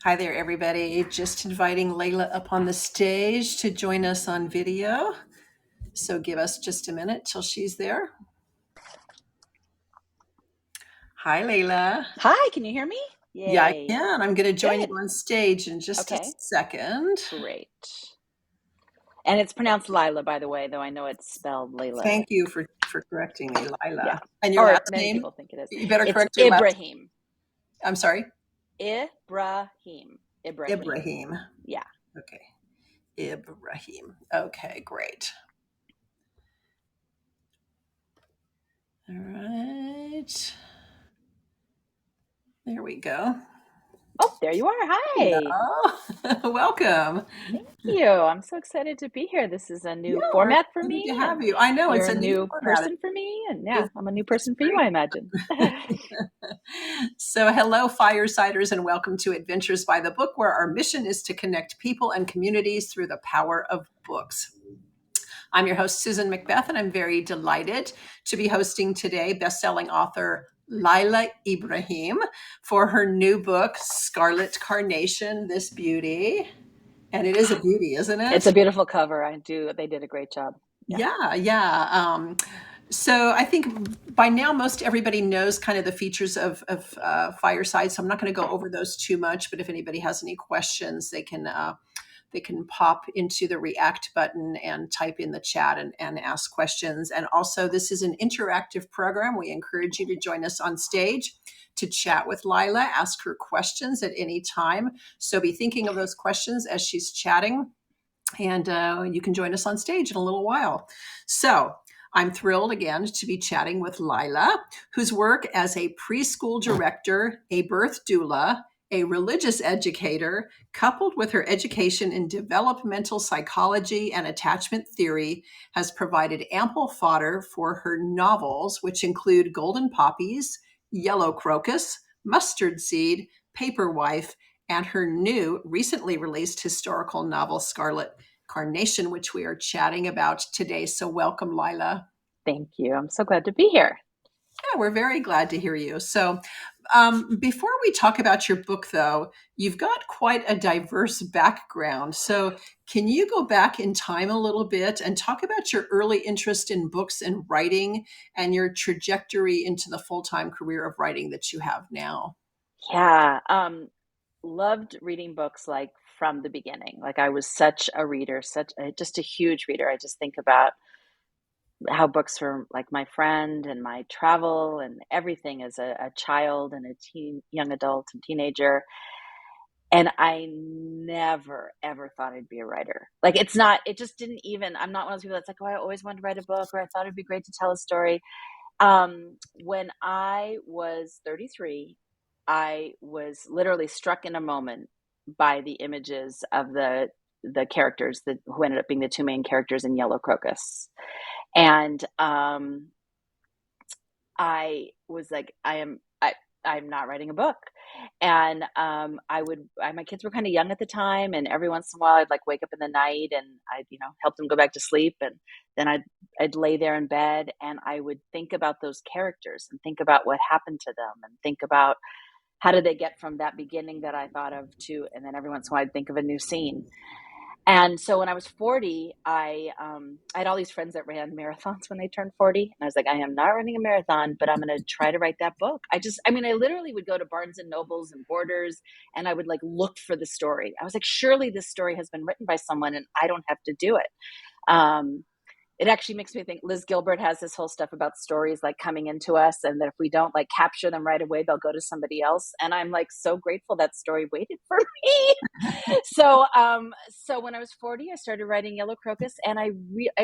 Hi there, everybody. Just inviting Laila up on the stage to join us on video. So give us just a minute till she's there. Hi, Laila. Hi, can you hear me? Yeah, I Yay. can. I'm going to join you Good. on stage in just a Okay, second. great. And it's pronounced Lila, by the way, though I know it's spelled Layla. Thank you for correcting me, Yeah. Laila. And your Or last many name? people think it is. You better It's correct your last. Ibrahim. I'm sorry. Ibrahim. Ibrahim. Ibrahim. Yeah. Okay. Ibrahim. Okay, great. All right. There we go. Oh, there you are. Hi. Hello. Welcome. Thank you. I'm so excited to be here. This is a Yeah, new we're format for excited to me, and have you. I know you're it's a a new new format. person for me. And yeah, It's, I'm a new it's person for you, great. I imagine. So, hello, Firesiders, and welcome to Adventures by the Book, where our mission is to connect people and communities through the power of books. I'm your host, Susan Macbeth, and I'm very delighted to be hosting today best-selling author Laila Ibrahim for her new book, Scarlet Carnation, This Beauty. And it is a beauty, isn't It's it? a beautiful cover. They did a great job. Yeah. Yeah. So I think by now most everybody knows kind of the features of Fireside. So I'm not going to go over those too much. But if anybody has any questions, they can pop into the React button and type in the chat and ask questions. And also, this is an interactive program. We encourage you to join us on stage to chat with Laila, ask her questions at any time. So be thinking of those questions as she's chatting, and you can join us on stage in a little while. So I'm thrilled again to be chatting with Laila, whose work as a preschool director, a birth doula, a religious educator, coupled with her education in developmental psychology and attachment theory, has provided ample fodder for her novels, which include Golden Poppies, Yellow Crocus, Mustard Seed, Paper Wife, and her new, recently released historical novel, Scarlet Carnation, which we are chatting about today. So, welcome, Laila. Thank you. I'm so glad to be here. Yeah, we're very glad to hear you. So, before we talk about your book, though, you've got quite a diverse background. So, can you go back in time a little bit and talk about your early interest in books and writing and your trajectory into the full time career of writing that you have now? Yeah. Loved reading books like from the beginning. Like I was such a reader, just a huge reader. I just think about how books were like my friend and my travel and everything as a child and a young adult and teenager. And I never ever thought I'd be a writer. Like it just didn't even, I'm not one of those people that's like, oh, I always wanted to write a book or I thought it'd be great to tell a story. When I was 33, I was literally struck in a moment by the images of the characters who ended up being the two main characters in Yellow Crocus, and I was like, I'm not writing a book. And my kids were kind of young at the time, and every once in a while I'd like wake up in the night and I'd, help them go back to sleep. And then I'd lay there in bed and I would think about those characters and think about what happened to them and think about how did they get from that beginning that I thought of to, and then every once in a while I'd think of a new scene. And so when I was 40, I had all these friends that ran marathons when they turned 40. And I was like, I am not running a marathon, but I'm going to try to write that book. I literally would go to Barnes and Nobles and Borders and I would like look for the story. I was like, surely this story has been written by someone and I don't have to do it. Um, it actually makes me think Liz Gilbert has this whole stuff about stories like coming into us, and that if we don't like capture them right away, they'll go to somebody else. And I'm like so grateful that story waited for me. So when I was 40, I started writing Yellow Crocus, and I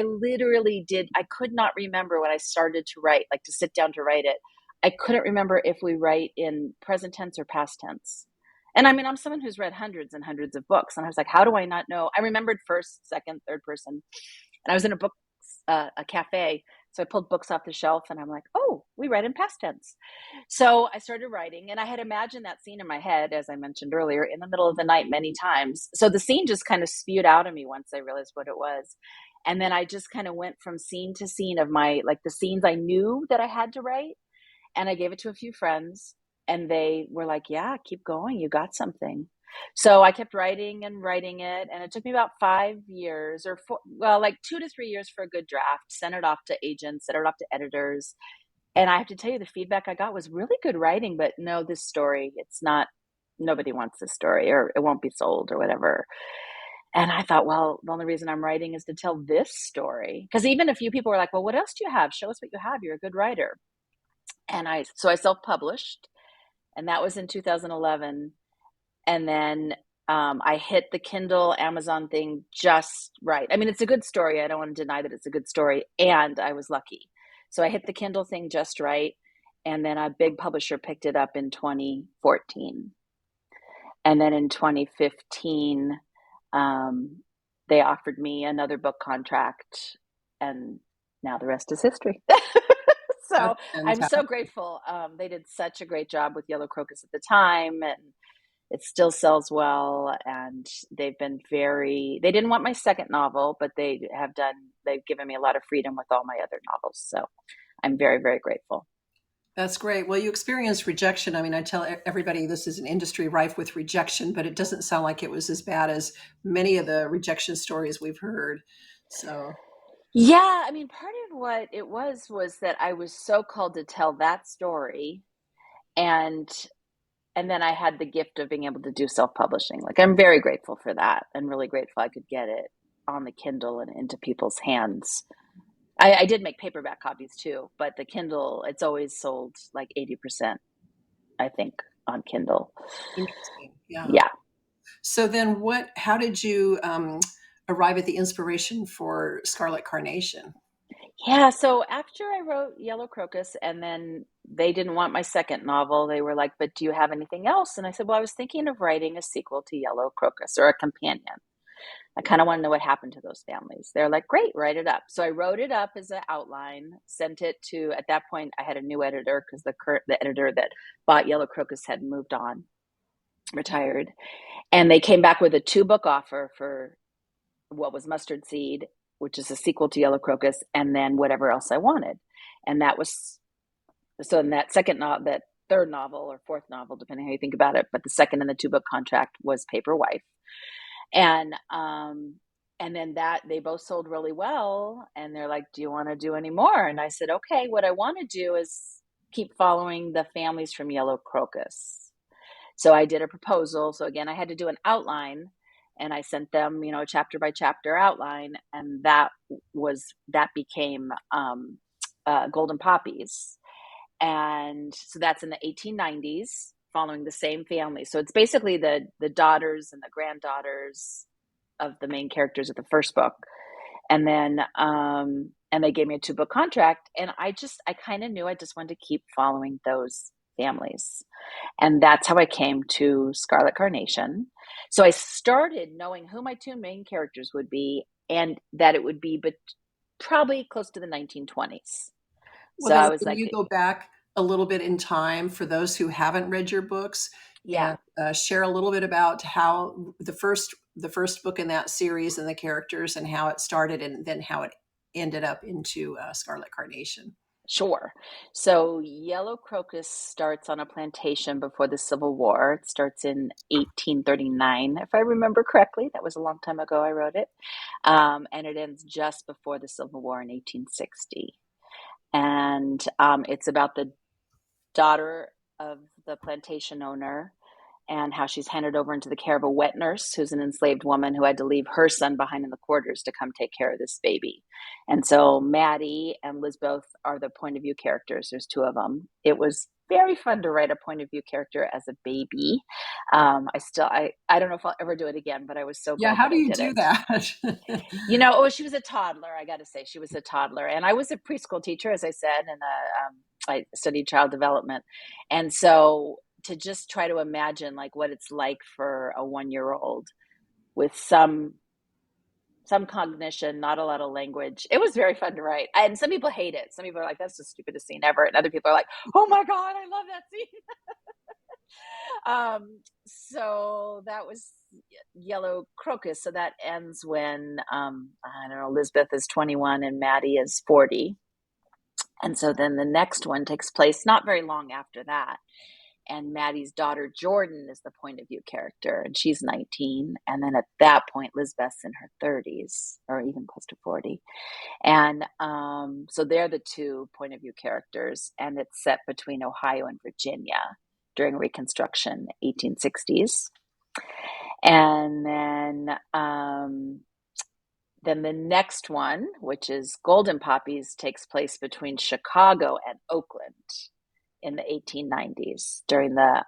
literally did. I could not remember when I started to write, like to sit down to write it. I couldn't remember if we write in present tense or past tense. And I mean, I'm someone who's read hundreds and hundreds of books, and I was like, how do I not know? I remembered first, second, third person, and I was in a cafe. So I pulled books off the shelf and I'm like, oh, we write in past tense. So I started writing, and I had imagined that scene in my head, as I mentioned earlier, in the middle of the night many times. So the scene just kind of spewed out of me once I realized what it was. And then I just kind of went from scene to scene of like the scenes I knew that I had to write. And I gave it to a few friends and they were like, yeah, keep going. You got something. So I kept writing and writing it, and it took me about 5 years or four, well, like 2 to 3 years for a good draft. Sent it off to agents, sent it off to editors, and I have to tell you, the feedback I got was really good writing, but no, this story, it's not. Nobody wants this story, or it won't be sold, or whatever. And I thought, well, the only reason I'm writing is to tell this story. Because even a few people were like, well, what else do you have? Show us what you have. You're a good writer. So I self-published, and that was in 2011. And then I hit the Kindle Amazon thing just right. I mean, it's a good story. I don't want to deny that it's a good story. And I was lucky. So I hit the Kindle thing just right. And then a big publisher picked it up in 2014. And then in 2015, they offered me another book contract. And now the rest is history. So That's I'm so fantastic. grateful. They did such a great job with Yellow Crocus at the time, and it still sells well. And they didn't want my second novel, but they've given me a lot of freedom with all my other novels. So I'm very, very grateful. That's great. Well, you experienced rejection. I mean, I tell everybody this is an industry rife with rejection, but it doesn't sound like it was as bad as many of the rejection stories we've heard. So, Yeah, I mean, part of what it was that I was so called to tell that story, and and then I had the gift of being able to do self-publishing. Like, I'm very grateful for that, and really grateful I could get it on the Kindle and into people's hands. I did make paperback copies too, but the Kindle, it's always sold like 80%, I think, on Kindle. interesting. Yeah. Yeah. So then how did you arrive at the inspiration for Scarlet Carnation? Yeah, so after I wrote Yellow Crocus, and then they didn't want my second novel, they were like, but do you have anything else? And I said, well, I was thinking of writing a sequel to Yellow Crocus, or a companion. I kind of want to know what happened to those families. They're like, great, write it up. So I wrote it up as an outline, sent it to, at that point, I had a new editor because the editor that bought Yellow Crocus had moved on, retired. And they came back with a 2-book offer for what was Mustard Seed, which is a sequel to Yellow Crocus, and then whatever else I wanted. And that was, so in that that third novel or fourth novel, depending how you think about it, but the second in the 2-book contract was Paper Wife. And then that they both sold really well, and they're like, do you want to do any more? And I said, okay, what I want to do is keep following the families from Yellow Crocus. So I did a proposal. So again, I had to do an outline, and I sent them, a chapter by chapter outline, and that became Golden Poppies. And so that's in the 1890s, following the same family. So it's basically the daughters and the granddaughters of the main characters of the first book. And then and they gave me a 2-book contract, and I kind of knew I just wanted to keep following those families. And that's how I came to Scarlet Carnation. So I started knowing who my 2 main characters would be, and that it would be, but probably close to the 1920s. Well, So then I was can like, you go back a little bit in time for those who haven't read your books yeah, and share a little bit about how the first book in that series and the characters and how it started and then how it ended up into Scarlet Carnation? sure. So Yellow Crocus starts on a plantation before the Civil War. It starts in 1839, if I remember correctly. That was a long time ago I wrote it. And it ends just before the Civil War in 1860. And it's about the daughter of the plantation owner, and how she's handed over into the care of a wet nurse who's an enslaved woman who had to leave her son behind in the quarters to come take care of this baby. And so Maddie and Lisbeth are the point of view characters. There's 2 of them. It was very fun to write a point of view character as a baby. I don't know if I'll ever do it again, but I was so Yeah, glad how that do I you did do it. that? She was a toddler. I got to say, she was a toddler, and I was a preschool teacher, as I said, and I studied child development, and so to just try to imagine like what it's like for a 1-year-old with some cognition, not a lot of language. It was very fun to write, and some people hate it. Some people are like, "That's the stupidest scene ever," and other people are like, "Oh my god, I love that scene." So that was Yellow Crocus. So that ends when I don't know, Lisbeth is 21 and Maddie is 40. And so then the next one takes place not very long after that. and Maddie's daughter Jordan is the point of view character, and she's 19. And then at that point, Lizbeth's in her 30s, or even close to 40. And so they're the two point of view characters, and it's set between Ohio and Virginia during Reconstruction, 1860s. And then the next one, which is Golden Poppies, takes place between Chicago and Oakland in the 1890s during the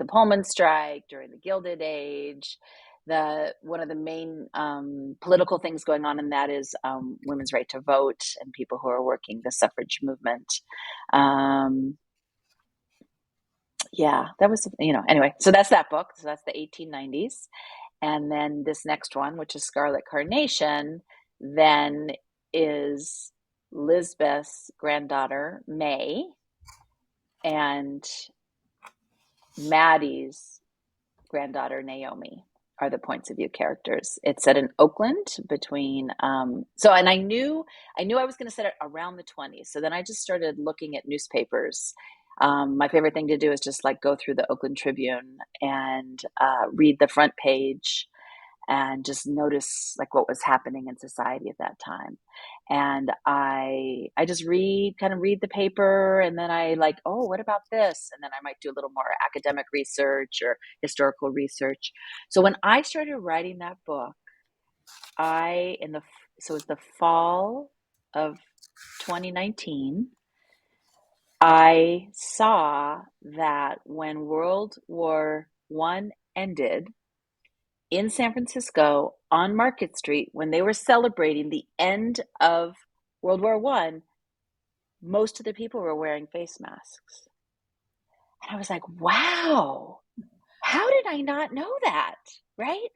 Pullman strike, during the Gilded Age. One of the main political things going on in that is women's right to vote and people who are working the suffrage movement. Yeah, that was, anyway, so that's that book. So that's the 1890s. And then this next one, which is Scarlet Carnation, then is Lizbeth's granddaughter, May, and Maddie's granddaughter, Naomi, are the points of view characters. It's set in Oakland between, and I knew I was going to set it around the 20s. So then I just started looking at newspapers. My favorite thing to do is just like go through the Oakland Tribune and read the front page and just notice like what was happening in society at that time. And I just read the paper, and then I like, oh, what about this? And then I might do a little more academic research or historical research. So when I started writing that book, so it's the fall of 2019, I saw that when World War I ended in San Francisco on Market Street, when they were celebrating the end of World War I, most of the people were wearing face masks. And I was like, wow, how did I not know that? Right?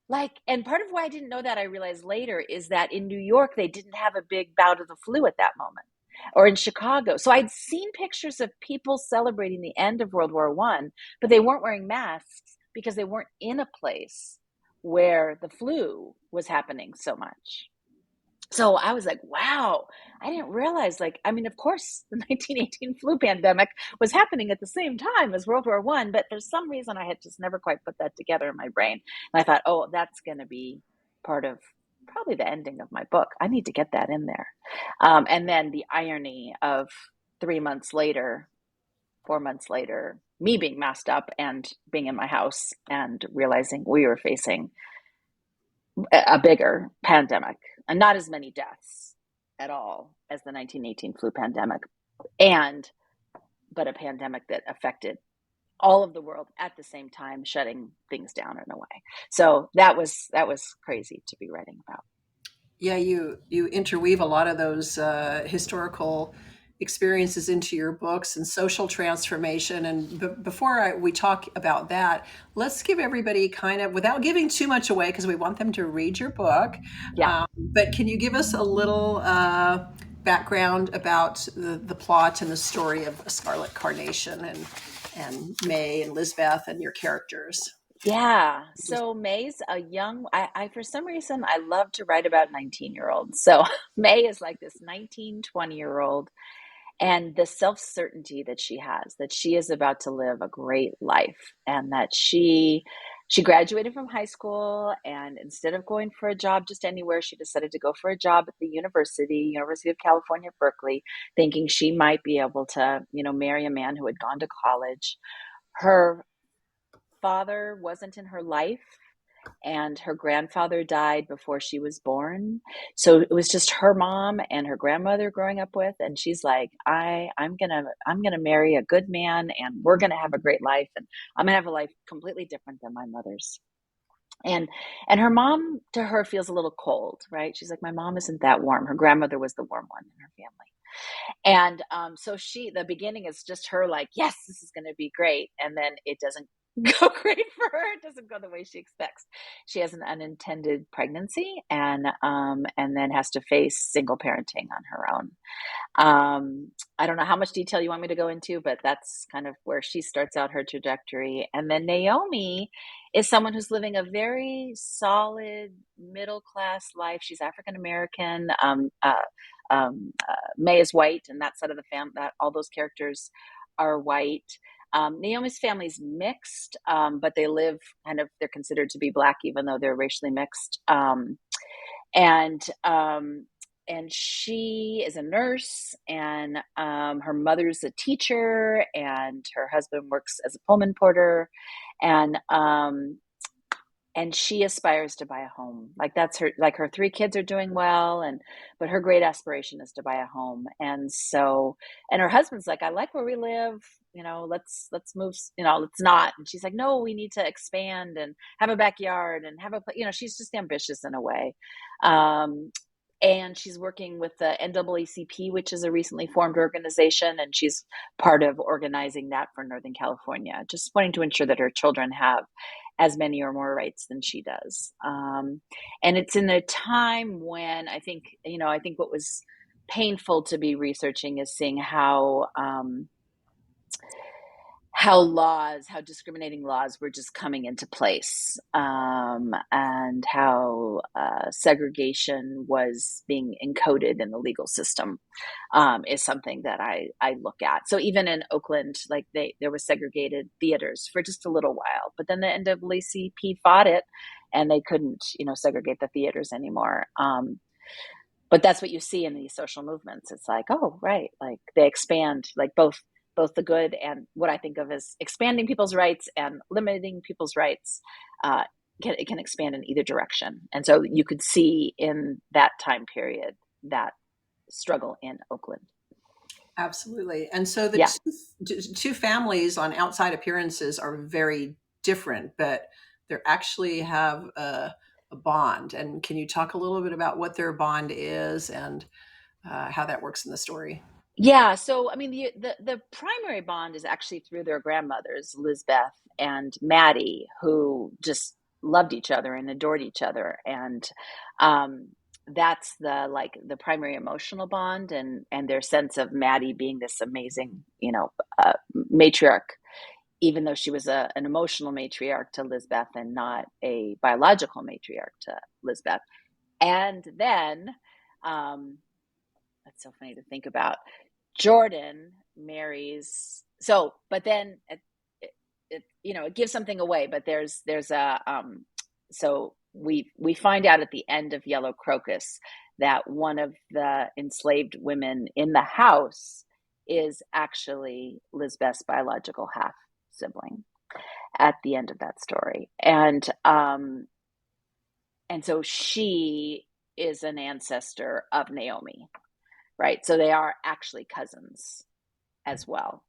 Like, and part of why I didn't know that, I realized later, is that in New York, they didn't have a big bout of the flu at that moment, or in Chicago. So I'd seen pictures of people celebrating the end of World War I, but they weren't wearing masks because they weren't in a place where the flu was happening so much. So I was like, wow, I didn't realize, like, I mean, of course, the 1918 flu pandemic was happening at the same time as World War I, but for some reason I had just never quite put that together in my brain. And I thought, oh, that's going to be part of probably the ending of my book. I need to get that in there. And then the irony of 3 months later, 4 months later, me being masked up and being in my house and realizing we were facing a bigger pandemic and not as many deaths at all as the 1918 flu pandemic, but a pandemic that affected all of the world at the same time, shutting things down in a way. So that was crazy to be writing about. Yeah, you interweave a lot of those historical experiences into your books and social transformation. And before we talk about that, let's give everybody kind of, without giving too much away, because we want them to read your book. Yeah. But can you give us a little background about the plot and the story of Scarlet Carnation and May and Lizbeth and your characters? Yeah. So May's a young, I for some reason, I love to write about 19-year-olds. So May is like this 19, 20-year-old, and the self-certainty that she has, that she is about to live a great life, and that she graduated from high school, and instead of going for a job just anywhere, she decided to go for a job at the University of California, Berkeley, thinking she might be able to, marry a man who had gone to college. Her father wasn't in her life, and her grandfather died before she was born. So it was just her mom and her grandmother growing up with, and she's like, I'm gonna marry a good man, and we're gonna have a great life, and I'm gonna have a life completely different than my mother's. And her mom, to her, feels a little cold, right? She's like, my mom isn't that warm. Her grandmother was the warm one in her family. And so the beginning is just her like, yes, this is going to be great. And then it doesn't go great for her. It doesn't go the way she expects. She has an unintended pregnancy, and then has to face single parenting on her own. I don't know how much detail you want me to go into, but that's kind of where she starts out her trajectory. And then Naomi is someone who's living a very solid middle class life. She's African American. May is white, and that side of the family, that all those characters are white. Naomi's family's mixed, but they live they're considered to be Black, even though they're racially mixed. And and she is a nurse, and her mother's a teacher, and her husband works as a Pullman porter, and she aspires to buy a home. Like that's her, like her three kids are doing well, and but her great aspiration is to buy a home. And so, and her husband's like, I like where we live, let's move, let's not. And she's like, no, we need to expand and have a backyard and have she's just ambitious in a way. And she's working with the NAACP, which is a recently formed organization, and she's part of organizing that for Northern California, just wanting to ensure that her children have as many or more rights than she does. And it's in a time when I think what was painful to be researching is seeing how discriminating laws were just coming into place, and how segregation was being encoded in the legal system, is something that I look at. So even in Oakland, like there were segregated theaters for just a little while, but then the NAACP fought it, and they couldn't segregate the theaters anymore. But that's what you see in these social movements. It's like, oh, right, like they expand, like both the good and what I think of as expanding people's rights and limiting people's rights. It can expand in either direction. And so you could see in that time period that struggle in Oakland. Absolutely. And so the Yeah. two families on outside appearances are very different, but they actually have a bond. And can you talk a little bit about what their bond is and how that works in the story? Yeah, so I mean, the primary bond is actually through their grandmothers, Lizbeth and Maddie, who just loved each other and adored each other, and that's the primary emotional bond, and their sense of Maddie being this amazing, matriarch, even though she was an emotional matriarch to Lizbeth and not a biological matriarch to Lizbeth. And then, that's so funny to think about. Jordan marries. So, but then it gives something away. But there's a so we find out at the end of Yellow Crocus that one of the enslaved women in the house is actually Lizbeth's biological half sibling at the end of that story, and so she is an ancestor of Naomi. Right. So they are actually cousins as well.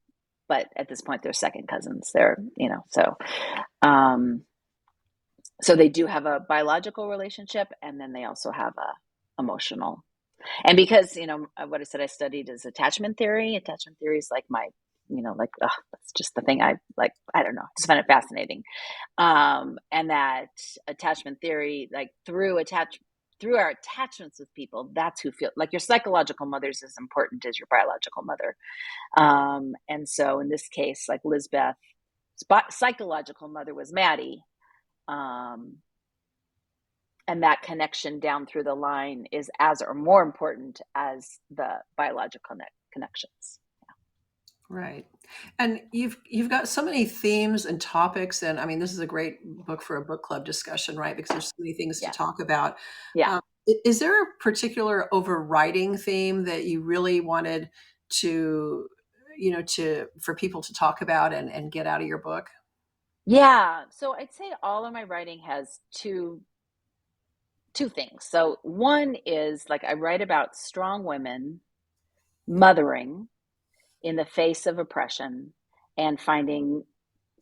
But at this point, they're second cousins. So they do have a biological relationship, and then they also have a emotional. And because, what I said I studied is attachment theory. Attachment theory is like that's just the thing I like. I don't know. I just find it fascinating. And that attachment theory, like through our attachments with people, that's who feel like your psychological mother is as important as your biological mother. And so in this case, like Lizbeth's psychological mother was Maddie. And that connection down through the line is as or more important as the biological connections. Right. And you've got so many themes and topics, and I mean this is a great book for a book club discussion, right? Because there's so many things to Yeah. talk about. Yeah. Is there a particular overriding theme that you really wanted to, for people to talk about and get out of your book? Yeah. So I'd say all of my writing has two things. So one is like I write about strong women mothering in the face of oppression and finding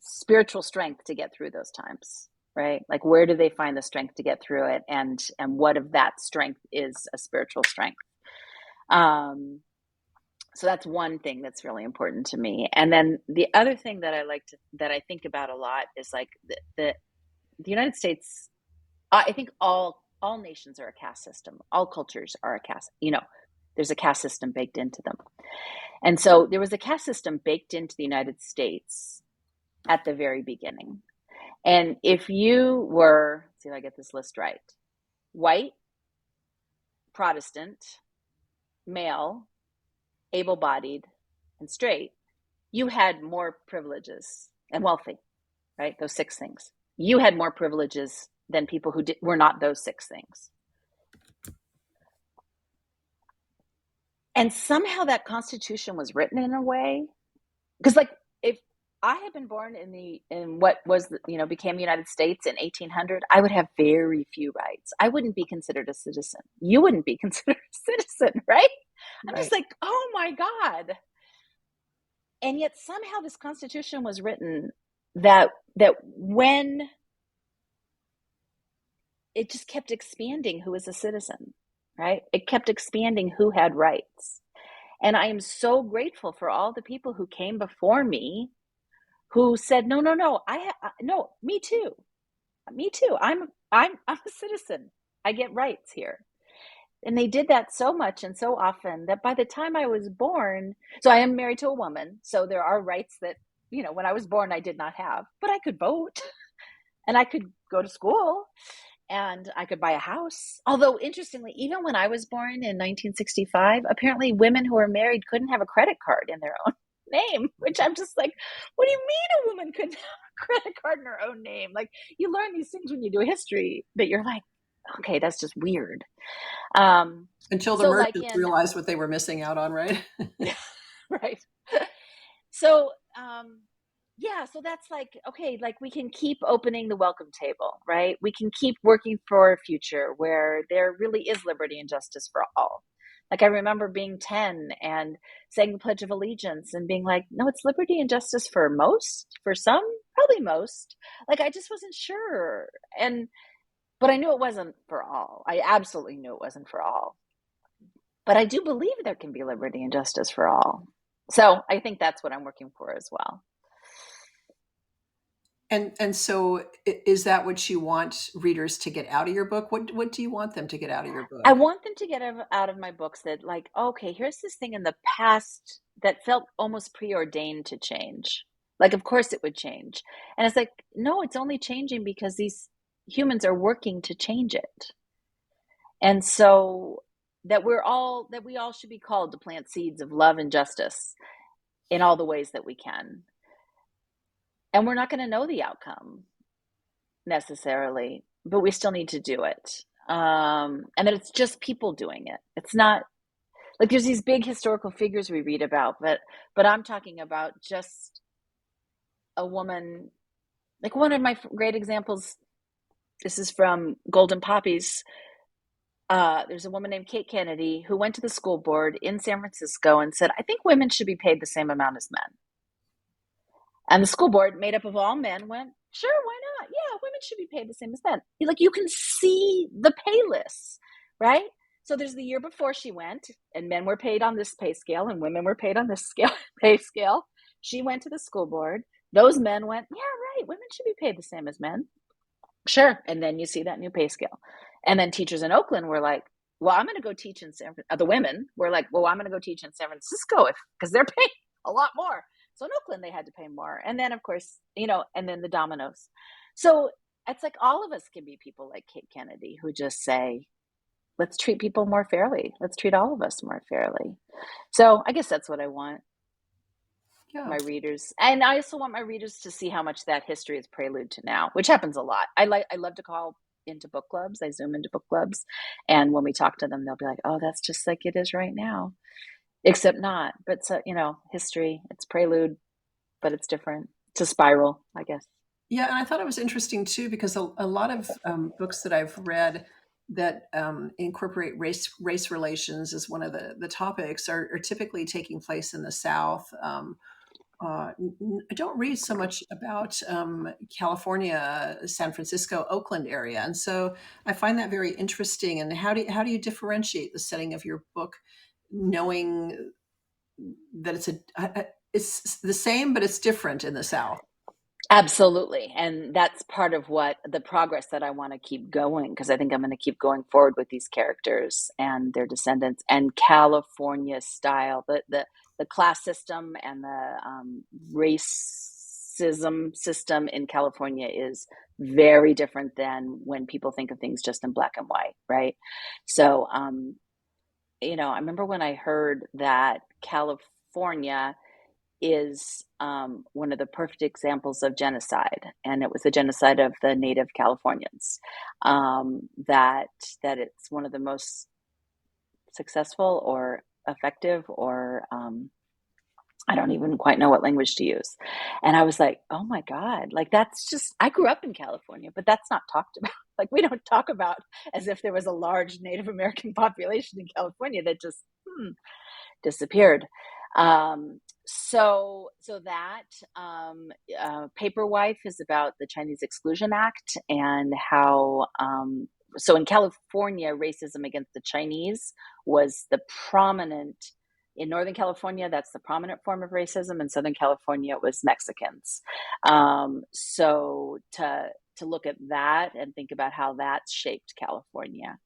spiritual strength to get through those times, right? Like where do they find the strength to get through it, and what of that strength is a spiritual strength. So that's one thing that's really important to me. And then the other thing that I think about a lot is like the United States. I think all nations are a caste system. All cultures are a caste. There's a caste system baked into them. And so there was a caste system baked into the United States at the very beginning. And if you were, let's see if I get this list right, white, Protestant, male, able-bodied, and straight, you had more privileges and wealthy, right? Those six things. You had more privileges than people who were not those six things. And somehow that Constitution was written in a way, because like if I had been born in what was became the United States in 1800, I would have very few rights. I wouldn't be considered a citizen. You wouldn't be considered a citizen, right? I'm just Right. like, oh my God. And yet somehow this Constitution was written that when it just kept expanding who was a citizen, right? It kept expanding who had rights. And I am so grateful for all the people who came before me who said, no, no, no, no, me too. Me too. I'm a citizen. I get rights here. And they did that so much and so often that by the time I was born, so I am married to a woman, so there are rights that, when I was born I did not have, but I could vote and I could go to school and I could buy a house. Although, interestingly, even when I was born in 1965, apparently women who were married couldn't have a credit card in their own name, which I'm just like, what do you mean a woman couldn't have a credit card in her own name? Like, you learn these things when you do history, but you're like, okay, that's just weird. Until the So, like merchants in, realized what they were missing out on, right? right. So, yeah, so that's like, okay, like we can keep opening the welcome table, right? We can keep working for a future where there really is liberty and justice for all. Like I remember being 10 and saying the Pledge of Allegiance and being like, no, it's liberty and justice for most, for some, probably most. Like I just wasn't sure. But I knew it wasn't for all. I absolutely knew it wasn't for all. But I do believe there can be liberty and justice for all. So I think that's what I'm working for as well. And so is that what you want readers to get out of your book? What do you want them to get out of your I book? want them to get out of my books that, like, okay, here's this thing in the past that felt almost preordained to change. Like, of course it would change. And it's like, no, it's only changing because these humans are working to change it. And so that we all should be called to plant seeds of love and justice in all the ways that we can. And we're not going to know the outcome necessarily, but we still need to do it. And that it's just people doing it. It's not like there's these big historical figures we read about, but I'm talking about just a woman. Like one of my great examples, this is from Golden Poppies. There's a woman named Kate Kennedy who went to the school board in San Francisco and said, I think women should be paid the same amount as men. And the school board, made up of all men, went, sure, why not? Yeah, women should be paid the same as men. Like you can see the pay lists, right? So there's the year before she went, and men were paid on this pay scale, and women were paid on this pay scale. She went to the school board. Those men went, yeah, right, women should be paid the same as men. Sure. And then you see that new pay scale. And then teachers in Oakland were like, well, I'm going to go teach in San Francisco. The women were like, well, I'm going to go teach in San Francisco because they're paying a lot more. So in Oakland, they had to pay more. And then, of course, and then the dominoes. So it's like all of us can be people like Kate Kennedy who just say, let's treat people more fairly. Let's treat all of us more fairly. So I guess that's what I want Yeah. my readers. And I also want my readers to see how much that history is prelude to now, which happens a lot. I love to call into book clubs. I Zoom into book clubs. And when we talk to them, they'll be like, oh, that's just like it is right now. Except not. But so, history, it's prelude, but it's different. It's a spiral, I guess. Yeah, and I thought it was interesting too because a lot of books that I've read that incorporate race relations as one of the topics are typically taking place in the South. I don't read so much about California, San Francisco, Oakland area, and so I find that very interesting. And how do you differentiate the setting of your book, knowing that it's the same but it's different in the South? Absolutely. And that's part of what the progress that I want to keep going, because I think I'm going to keep going forward with these characters and their descendants and California style, the class system and the racism system in California is very different than when people think of things just in black and white, right? So, I remember when I heard that California is one of the perfect examples of genocide, and it was the genocide of the Native Californians. That it's one of the most successful or effective, or I don't even quite know what language to use. And I was like, oh my God, like that's just, I grew up in California, but that's not talked about. Like we don't talk about as if there was a large Native American population in California that just disappeared. So that Paper Wife is about the Chinese Exclusion Act and how so in California, racism against the Chinese was the prominent. In Northern California, that's the prominent form of racism. In Southern California, it was Mexicans. So to look at that and think about how that's shaped California,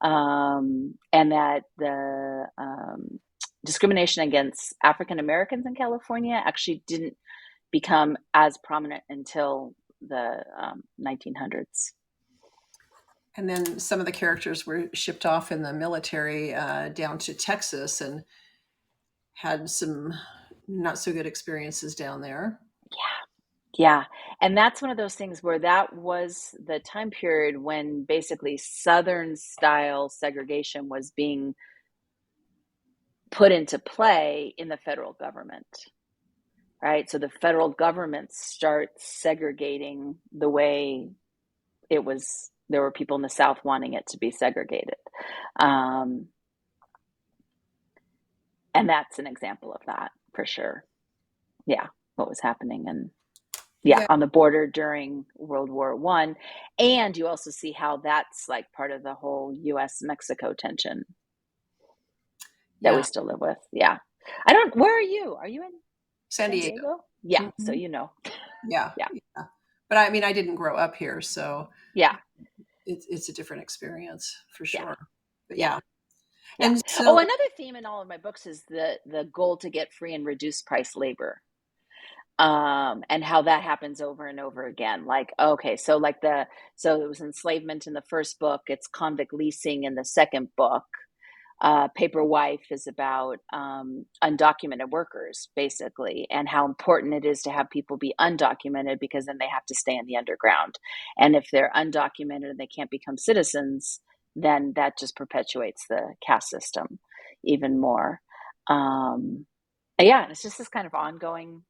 and that the discrimination against African Americans in California actually didn't become as prominent until the 1900s. And then some of the characters were shipped off in the military down to Texas and had some not so good experiences down there. Yeah. And that's one of those things where that was the time period when basically Southern style segregation was being put into play in the federal government, right? So the federal government starts segregating the way it was. There were people in the South wanting it to be segregated. And that's an example of that for sure. Yeah, what was happening. And yeah, Yeah. on the border during World War I. And you also see how that's like part of the whole US-Mexico tension that we Yeah. still live with. Yeah. Where are you? Are you in San San Diego. Diego? Yeah, so Mhm. you know. Yeah. Yeah. Yeah. But I mean, I didn't grow up here, so Yeah. it's a different experience for Yeah. sure. But Yeah. yeah. Yeah. And Oh, so another theme in all of my books is the goal to get free and reduce price labor. And how that happens over and over again. Like, okay, so so it was enslavement in the first book, it's convict leasing in the second book. Paper Wife is about undocumented workers, basically, and how important it is to have people be undocumented because then they have to stay in the underground. And if they're undocumented and they can't become citizens, then that just perpetuates the caste system even more. Yeah, it's just this kind of ongoing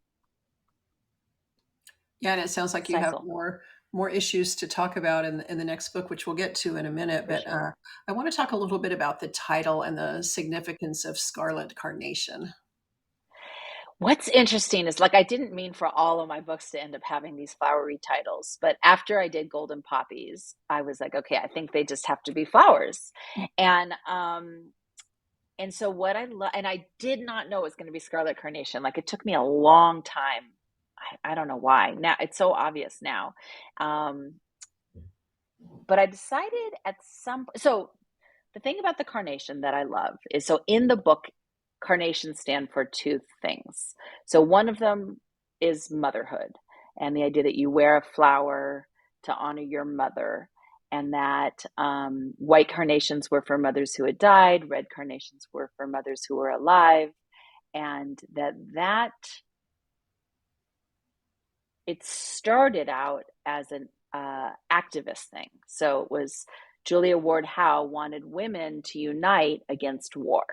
yeah, and it sounds like you have cycle more issues to talk about in the next book, which we'll get to in a minute. for But sure. I want to talk a little bit about the title and the significance of Scarlet Carnation. What's interesting is like I didn't mean for all of my books to end up having these flowery titles, but after I did Golden Poppies, I was like, okay, I think they just have to be flowers. And and so what I love, and I did not know it was going to be Scarlet Carnation. Like it took me a long time. I don't know why. Now it's so obvious now. Um, but I decided at some so the thing about the carnation that I love is so in the book, carnations stand for two things. So one of them is motherhood and the idea that you wear a flower to honor your mother, and that white carnations were for mothers who had died, red carnations were for mothers who were alive, and that it started out as an activist thing. So it was Julia Ward Howe wanted women to unite against war.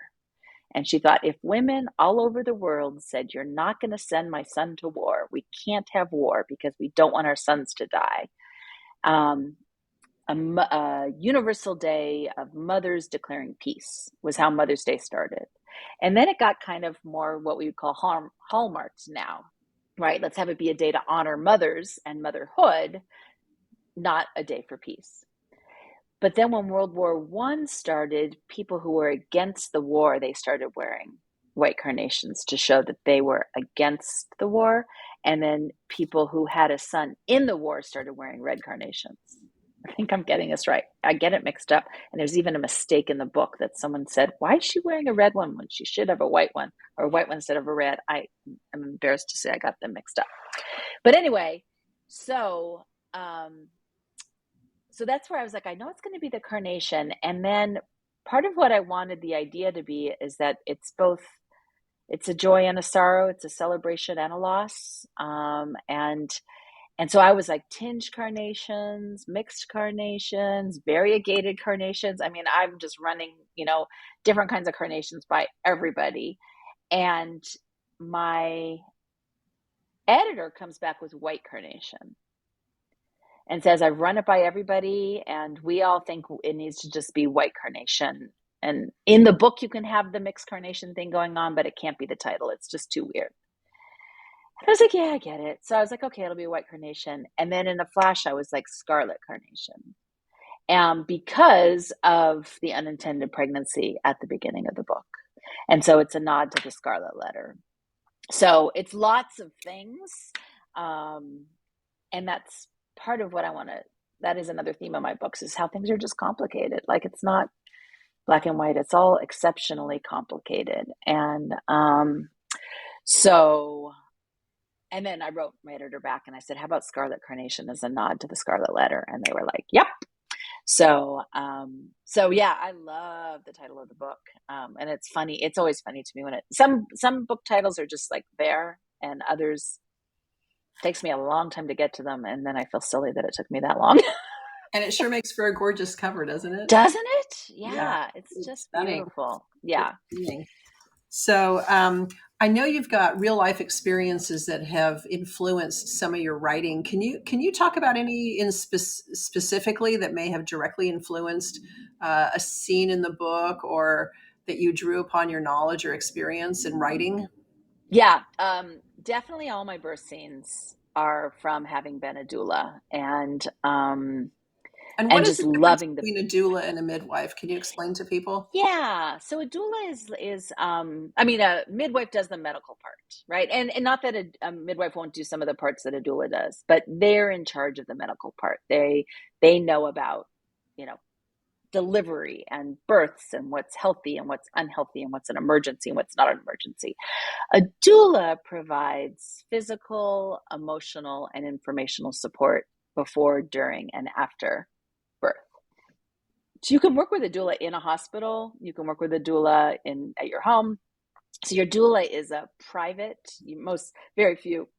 And she thought if women all over the world said, you're not going to send my son to war, we can't have war because we don't want our sons to die. A universal day of mothers declaring peace was how Mother's Day started. And then it got kind of more what we would call hallmarks now, right? Let's have it be a day to honor mothers and motherhood, not a day for peace. But then when World War I started, people who were against the war, they started wearing white carnations to show that they were against the war. And then people who had a son in the war started wearing red carnations. I think I'm getting this right. I get it mixed up. And there's even a mistake in the book that someone said, why is she wearing a red one when she should have a white one, or a white one instead of a red? I am embarrassed to say I got them mixed up. But anyway, so so that's where I was like, I know it's going to be the carnation. And then part of what I wanted the idea to be is that it's both It's a joy and a sorrow. It's a celebration and a loss. And so I was like tinge carnations, mixed carnations, variegated carnations. I mean, I'm just running, different kinds of carnations by everybody. And my editor comes back with white carnation and says, I've run it by everybody, and we all think it needs to just be white carnation. And in the book, you can have the mixed carnation thing going on, but it can't be the title. It's just too weird. And I was like, yeah, I get it. So I was like, okay, it'll be white carnation. And then in a flash, I was like, Scarlet Carnation. Because of the unintended pregnancy at the beginning of the book. And so it's a nod to the Scarlet Letter. So it's lots of things. And that's part of what I want to, that is another theme of my books, is how things are just complicated. Like, it's not black and white, it's all exceptionally complicated. So, and then I wrote my editor back and I said, how about Scarlet Carnation as a nod to the Scarlet Letter? And they were like, yep. So yeah, I love the title of the book. And it's funny. It's always funny to me when some book titles are just like there, and others takes me a long time to get to them. And then I feel silly that it took me that long. And it sure makes for a gorgeous cover, doesn't it? Doesn't it? Yeah, Yeah. It's it's just stunning. beautiful. It's Yeah. stunning. So I know you've got real life experiences that have influenced some of your writing. Can you talk about any specifically that may have directly influenced a scene in the book, or that you drew upon your knowledge or experience in writing? Yeah. Definitely all my birth scenes are from having been a doula, And what and is just the difference loving the between a doula and a midwife? Can you explain to people? Yeah. So a doula is I mean, a midwife does the medical part, right? And not that a midwife won't do some of the parts that a doula does, but they're in charge of the medical part. They know about, you know, delivery and births and what's healthy and what's unhealthy and what's an emergency and what's not an emergency. A doula provides physical, emotional, and informational support before, during, and after birth. So you can work with a doula in a hospital. You can work with a doula at your home. So your doula is a private. Very few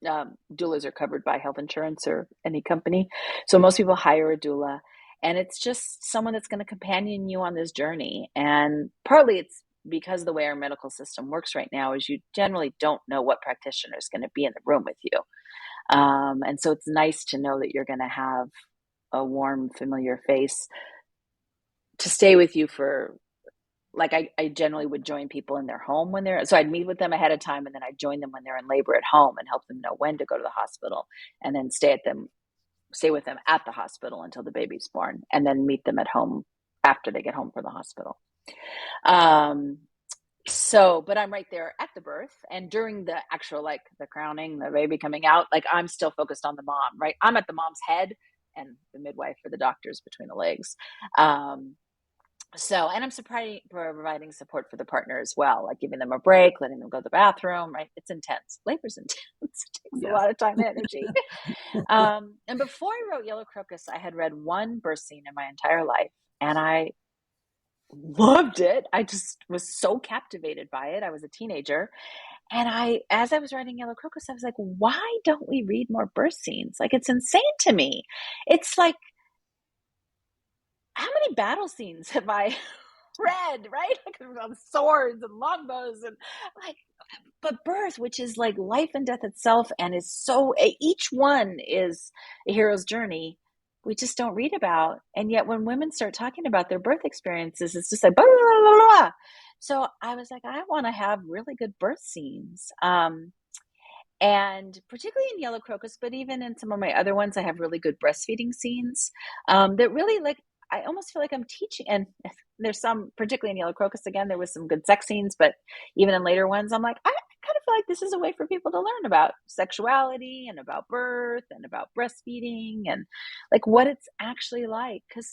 doulas are covered by health insurance or any company. So most people hire a doula, and it's just someone that's going to companion you on this journey. And partly it's because the way our medical system works right now is you generally don't know what practitioner is going to be in the room with you. And so it's nice to know that you're going to have a warm, familiar face to stay with you for, like, I generally would join people in their home so I'd meet with them ahead of time, and then I'd join them when they're in labor at home and help them know when to go to the hospital, and then stay with them at the hospital until the baby's born, and then meet them at home after they get home from the hospital. But I'm right there at the birth, and during the actual, like, the crowning, the baby coming out, like, I'm still focused on the mom, right? I'm at the mom's head, and the midwife or the doctor's between the legs. And I'm providing support for the partner as well, like giving them a break, letting them go to the bathroom, right? It's intense. Labor's intense. It takes a Yes. lot of time and energy. And before I wrote Yellow Crocus, I had read one birth scene in my entire life, and I loved it. I just was so captivated by it. I was a teenager. And as I was writing Yellow Crocus, I was like, why don't we read more birth scenes? Like, it's insane to me. It's like, how many battle scenes have I read, right? Like, swords and longbows and, like, but birth, which is like life and death itself, and is so, each one is a hero's journey, we just don't read about. And yet when women start talking about their birth experiences, it's just like blah, blah, blah, blah. So I was like, I want to have really good birth scenes. And particularly in Yellow Crocus, but even in some of my other ones, I have really good breastfeeding scenes that really, like, I almost feel like I'm teaching. And there's some, particularly in Yellow Crocus, again, there was some good sex scenes, but even in later ones, I'm like, I kind of feel like this is a way for people to learn about sexuality and about birth and about breastfeeding and, like, what it's actually like. Because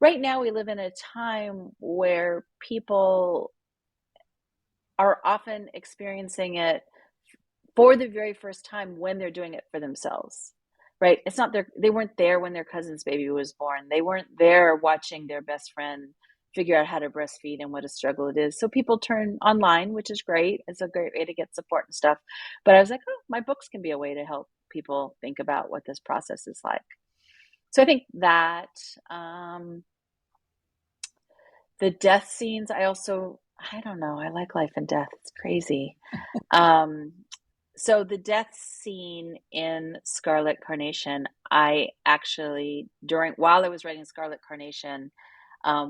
right now we live in a time where people are often experiencing it for the very first time when they're doing it for themselves, right? They weren't there when their cousin's baby was born. They weren't there watching their best friend figure out how to breastfeed and what a struggle it is. So people turn online, which is great. It's a great way to get support and stuff. But I was like, oh, my books can be a way to help people think about what this process is like. So I think that the death scenes, I don't know, I like life and death. It's crazy. Um, so the death scene in Scarlet Carnation, I actually, while I was writing Scarlet Carnation,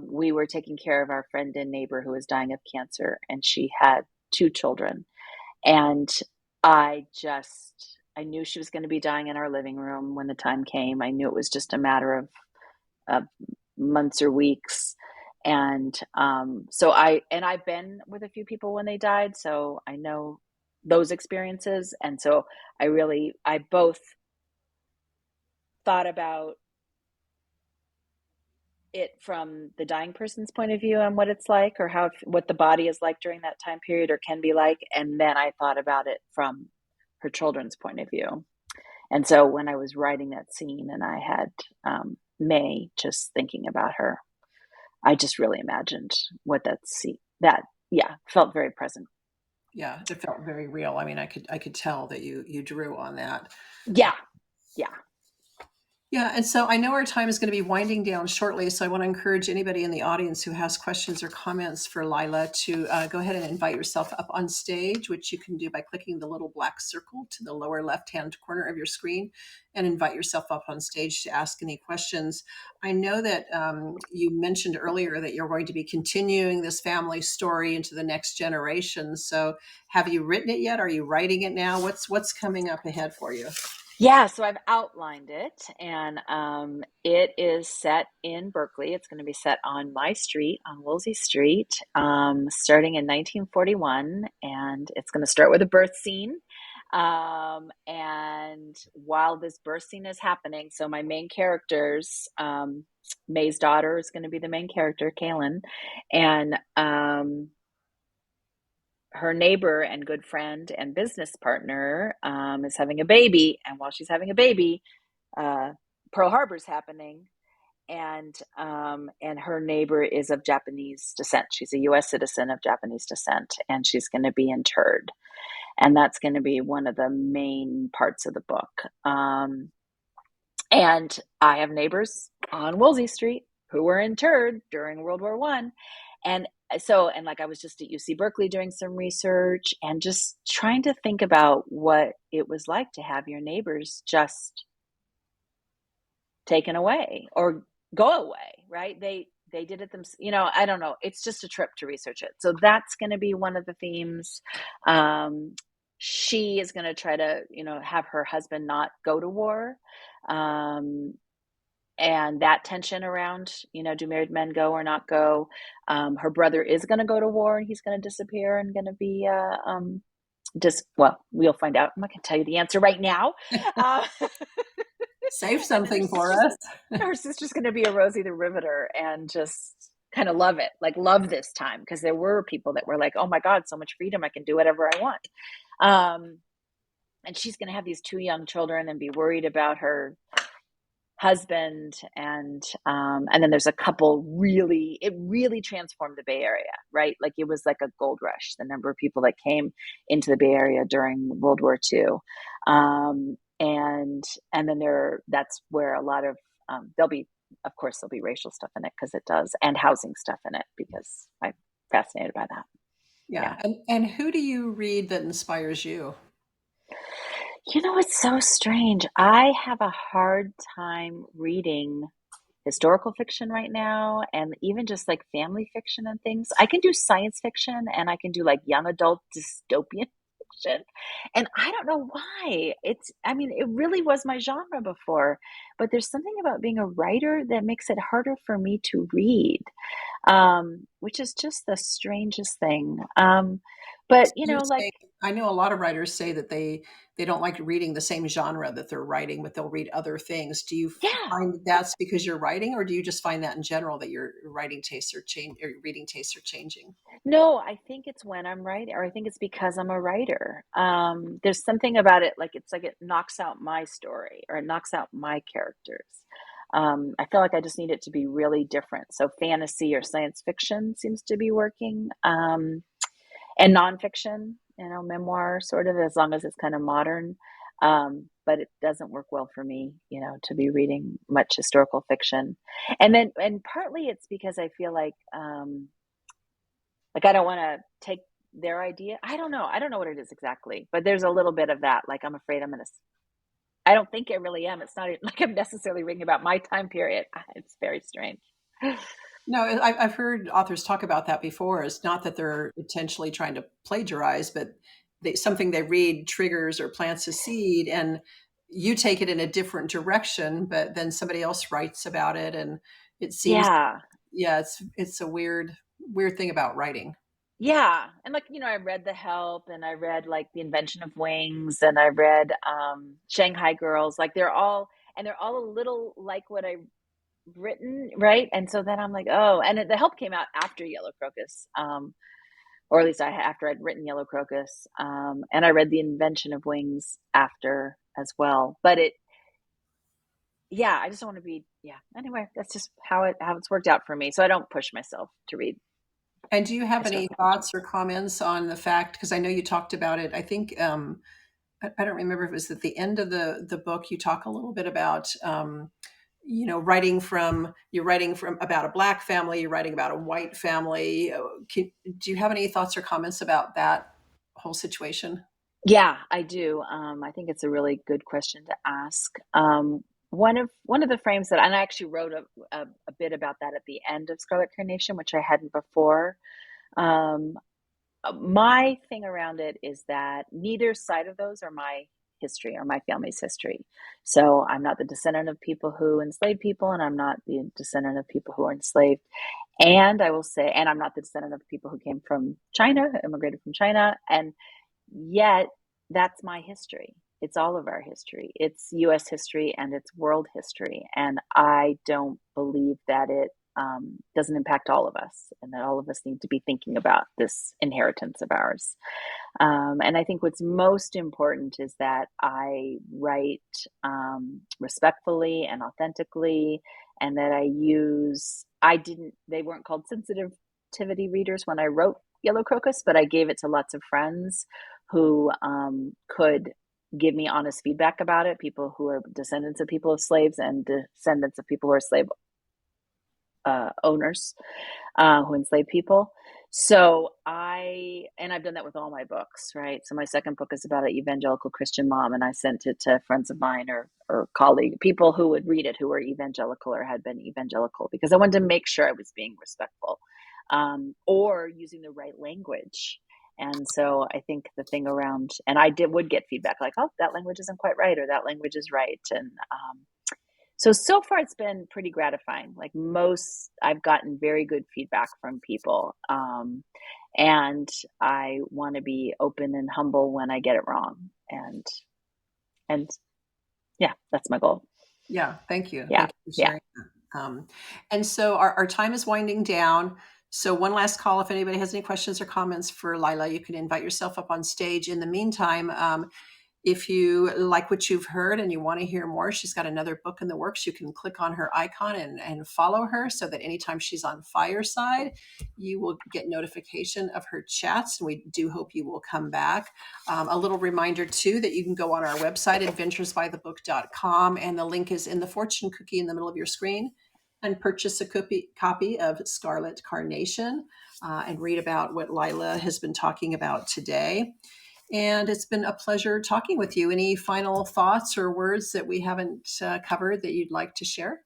we were taking care of our friend and neighbor who was dying of cancer, and she had two children. And I knew she was going to be dying in our living room when the time came. I knew it was just a matter of uh, months or weeks. And I've been with a few people when they died, so I know those experiences. And so I both thought about it from the dying person's point of view and what it's like, or what the body is like during that time period or can be like. And then I thought about it from her children's point of view. And so when I was writing that scene and I had May just thinking about her, I just really imagined what that yeah, felt very present. Yeah, it felt very real. I mean, I could tell that you drew on that. Yeah. Yeah. Yeah, and so I know our time is going to be winding down shortly, so I want to encourage anybody in the audience who has questions or comments for Laila to go ahead and invite yourself up on stage, which you can do by clicking the little black circle to the lower left-hand corner of your screen and invite yourself up on stage to ask any questions. I know that you mentioned earlier that you're going to be continuing this family story into the next generation. So have you written it yet? Are you writing it now? What's coming up ahead for you? Yeah, so I've outlined it, and it is set in Berkeley. It's going to be set on my street, on Woolsey Street, starting in 1941, and it's going to start with a birth scene. And while this birth scene is happening, so my main characters, May's daughter is going to be the main character, Kaylin, and her neighbor and good friend and business partner is having a baby. And while she's having a baby, Pearl Harbor's happening. And her neighbor is of Japanese descent. She's a U.S. citizen of Japanese descent, and she's going to be interred. And that's going to be one of the main parts of the book. And I have neighbors on Woolsey Street who were interred during World War One. And and like I was just at UC Berkeley doing some research and just trying to think about what it was like to have your neighbors just taken away or go away, right? They did it themselves. I don't know. It's just a trip to research it. So that's going to be one of the themes. She is going to try to, have her husband not go to war. And that tension around, do married men go or not go? Her brother is going to go to war and he's going to disappear and going to be well, we'll find out. I'm not going to tell you the answer right now. Save And then something for us. her sister's going to be a Rosie the Riveter and just kind of love it, like love this time, because there were people that were like, oh my God, so much freedom. I can do whatever I want. And she's going to have these two young children and be worried about her husband. And then there's a couple it really transformed the Bay Area, right? Like it was like a gold rush, the number of people that came into the Bay Area during World War II. And then that's where a lot of there'll be racial stuff in it because it does, and housing stuff in it because I'm fascinated by that. Yeah. Yeah. And who do you read that inspires you? It's so strange. I have a hard time reading historical fiction right now, and even just like family fiction and things. I can do science fiction and I can do like young adult dystopian fiction. And I don't know why. It really was my genre before, but there's something about being a writer that makes it harder for me to read, which is just the strangest thing. But, So you're saying, I know a lot of writers say that they don't like reading the same genre that they're writing, but they'll read other things. Do you yeah. find that's because you're writing, or do you just find that in general that your reading tastes are changing? No, I think it's when I'm writing, or I think it's because I'm a writer. There's something about it, like it knocks out my story or it knocks out my characters. I feel like I just need it to be really different. So fantasy or science fiction seems to be working, and nonfiction, memoir sort of, as long as it's kind of modern. But it doesn't work well for me, to be reading much historical fiction. And partly it's because I feel like I don't want to take their idea. I don't know. I don't know what it is exactly, but there's a little bit of that. Like, I'm afraid I don't think I really am. It's not like I'm necessarily reading about my time period. It's very strange. No, I've heard authors talk about that before. It's not that they're intentionally trying to plagiarize, but something they read triggers or plants a seed, and you take it in a different direction, but then somebody else writes about it, and it seems, Yeah. yeah, it's a weird thing about writing. Yeah. And like, I read The Help, and I read like The Invention of Wings, and I read Shanghai Girls. Like, they're all a little like what I've written, right? And so then I'm like, oh, and The Help came out after Yellow Crocus. Or at least after I'd written Yellow Crocus. And I read The Invention of Wings after as well. But yeah, I just don't want to be, yeah. Anyway, that's just how it's worked out for me. So I don't push myself to read And do you have any historical fiction. thoughts or comments on the fact, because I know you talked about it, I think, I don't remember if it was at the end of the book, you talk a little bit about, you're writing from about a Black family, you're writing about a white family. Do you have any thoughts or comments about that whole situation? Yeah, I do. I think it's a really good question to ask. One of the frames that, and I actually wrote a bit about that at the end of Scarlet Carnation, which I hadn't before. Um, my thing around it is that neither side of those are my history or my family's history. So I'm not the descendant of people who enslaved people, and I'm not the descendant of people who are enslaved. And I will say, and I'm not the descendant of people who came from China, immigrated from China. And yet, that's my history. It's all of our history. It's US history and it's world history. And I don't believe that it doesn't impact all of us, and that all of us need to be thinking about this inheritance of ours. And I think what's most important is that I write respectfully and authentically, and that they weren't called sensitivity readers when I wrote Yellow Crocus, but I gave it to lots of friends who could give me honest feedback about it, people who are descendants of people of slaves and descendants of people who are slave owners who enslaved people. And I've done that with all my books, right? So my second book is about an evangelical Christian mom, and I sent it to friends of mine or colleague people who would read it, who were evangelical or had been evangelical, because I wanted to make sure I was being respectful, or using the right language. And so I think the thing around, and would get feedback like, oh, that language isn't quite right, or that language is right. And so far it's been pretty gratifying. Like, I've gotten very good feedback from people. And I want to be open and humble when I get it wrong. And yeah, that's my goal. Yeah, thank you. Yeah. Thank you for Yeah. sharing that. And so our time is winding down. So one last call. If anybody has any questions or comments for Laila, you can invite yourself up on stage. In the meantime, if you like what you've heard and you want to hear more, she's got another book in the works. You can click on her icon and follow her, so that anytime she's on Fireside, you will get notification of her chats. And we do hope you will come back. A little reminder, too, that you can go on our website, adventuresbythebook.com, and the link is in the fortune cookie in the middle of your screen, and purchase a copy of Scarlet Carnation and read about what Laila has been talking about today. And it's been a pleasure talking with you. Any final thoughts or words that we haven't covered that you'd like to share?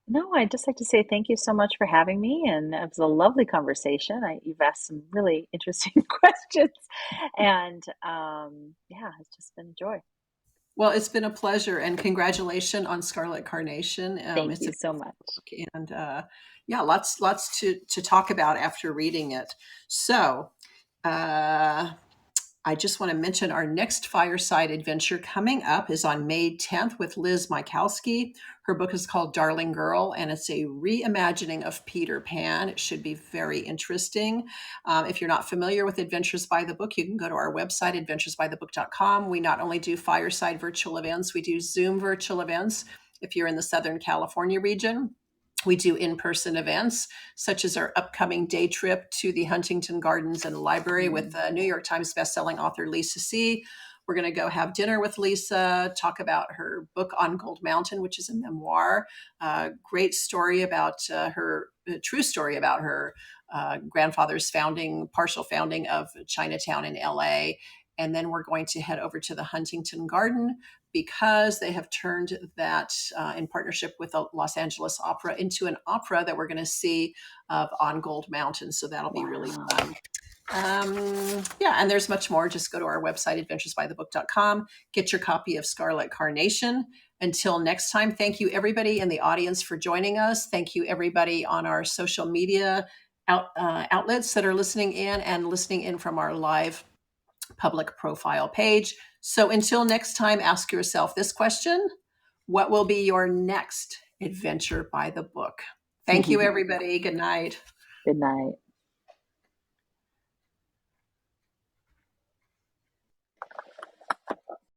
No, I'd just like to say thank you so much for having me. And it was a lovely conversation. You've asked some really interesting questions. And yeah, it's just been a joy. Well, it's been a pleasure, and congratulations on Scarlet Carnation. Thank It's you a so much. book, and yeah, lots to talk about after reading it. So, uh, I just want to mention our next Fireside adventure coming up is on May 10th with Liz Mykowski. Her book is called Darling Girl, and it's a reimagining of Peter Pan. It should be very interesting. If you're not familiar with Adventures by the Book, you can go to our website, adventuresbythebook.com. We not only do Fireside virtual events, we do Zoom virtual events. if you're in the Southern California region. We do in-person events, such as our upcoming day trip to the Huntington Gardens and Library with New York Times bestselling author Lisa See. We're going to go have dinner with Lisa, talk about her book On Gold Mountain, which is a memoir. Great story about her, true story about her grandfather's partial founding of Chinatown in LA. And then we're going to head over to the Huntington Garden because they have turned that in partnership with the Los Angeles Opera into an opera that we're going to see of On Gold Mountain. So that'll be really fun. And there's much more. Just go to our website, adventuresbythebook.com, get your copy of Scarlet Carnation. Until next time, thank you everybody in the audience for joining us. Thank you everybody on our social media outlets that are listening in from our live public profile page. So until next time, ask yourself this question: what will be your next adventure by the book? Thank you, everybody. Good night. Good night.